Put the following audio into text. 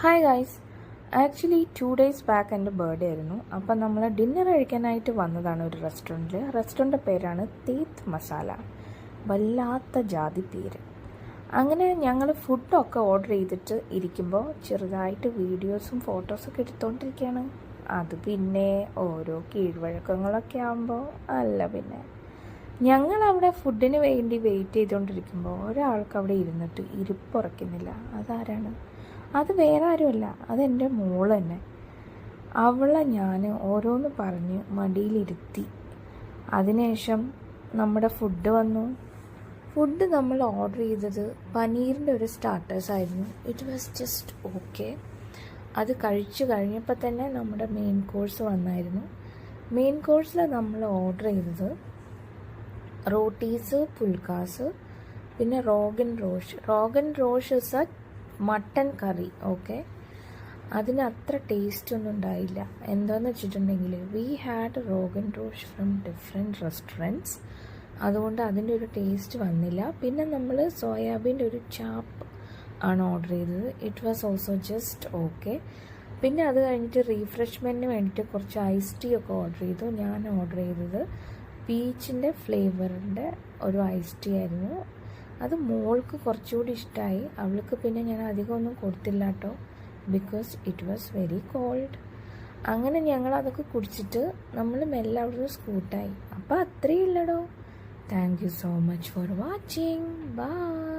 Hi guys, actually 2 days back എൻ്റെ birthday ആയിരുന്നു. അപ്പം നമ്മൾ ഡിന്നർ കഴിക്കാനായിട്ട് വന്നതാണ് ഒരു റെസ്റ്റോറൻറ്റ് പേരാണ് തേത്ത് മസാല. വല്ലാത്ത ജാതി പേര്. അങ്ങനെ ഞങ്ങൾ ഫുഡൊക്കെ ഓർഡർ ചെയ്തിട്ട് ഇരിക്കുമ്പോൾ ചെറുതായിട്ട് വീഡിയോസും ഫോട്ടോസൊക്കെ എടുത്തുകൊണ്ടിരിക്കുകയാണ്. അത് പിന്നെ ഓരോ കീഴ്വഴക്കങ്ങളൊക്കെ ആകുമ്പോൾ പിന്നെ ഞങ്ങളവിടെ ഫുഡിന് വേണ്ടി വെയിറ്റ് ചെയ്തുകൊണ്ടിരിക്കുമ്പോൾ ഒരാൾക്ക് അവിടെ ഇരുന്നിട്ട് ഇരിപ്പുറയ്ക്കുന്നില്ല. അതാരാണ്? അത് വേറെ ആരുമല്ല, അതെൻ്റെ മോൾ തന്നെ. അവളെ ഞാൻ ഓരോന്ന് പറഞ്ഞ് മടിയിലിരുത്തി. അതിനുശേഷം നമ്മുടെ ഫുഡ് വന്നു. ഫുഡ് നമ്മൾ ഓർഡർ ചെയ്തത് പനീറിൻ്റെ ഒരു സ്റ്റാർട്ടേഴ്സായിരുന്നു. It was just okay. അത് കഴിച്ചു കഴിഞ്ഞപ്പോൾ തന്നെ നമ്മുടെ മെയിൻ കോഴ്സ് വന്നായിരുന്നു. മെയിൻ കോഴ്സിൽ നമ്മൾ ഓർഡർ ചെയ്തത് റോട്ടീസ്, പുൽക്കാസ്, പിന്നെ rogan josh is a mutton curry. Okay, അതിന് അത്ര ടേസ്റ്റ് ഒന്നും ഉണ്ടായില്ല. എന്താണെന്ന് വെച്ചിട്ടുണ്ടെങ്കിൽ we had rogan josh from different restaurants. അതുകൊണ്ട് അതിൻ്റെ ഒരു ടേസ്റ്റ് വന്നില്ല. പിന്നെ നമ്മൾ സോയാബീൻ്റെ ഒരു ചാപ്പ് ആണ് ഓർഡർ ചെയ്തത്. It was also just okay. പിന്നെ അത് കഴിഞ്ഞിട്ട് റീഫ്രഷ്മെൻറ്റിന് വേണ്ടിയിട്ട് കുറച്ച് ഐസ് ടീ ഒക്കെ ഓർഡർ ചെയ്തു. ഞാൻ ഓർഡർ ചെയ്തത് പീച്ചിൻ്റെ ഫ്ലേവറിൻ്റെ ഒരു ഐസ് ടീ ആയിരുന്നു. അത് മോൾക്ക് കുറച്ചുകൂടി ഇഷ്ടമായി. അവൾക്ക് പിന്നെ ഞാൻ അധികമൊന്നും കൊടുത്തില്ല കേട്ടോ, because it was very called. അങ്ങനെ ഞങ്ങൾ അതൊക്കെ കുടിച്ചിട്ട് നമ്മൾ മെല്ലെ അവിടുന്ന് സ്കൂട്ടായി. അപ്പോൾ അത്രയേ ഉള്ളടോ. Thank you so much for watching. By.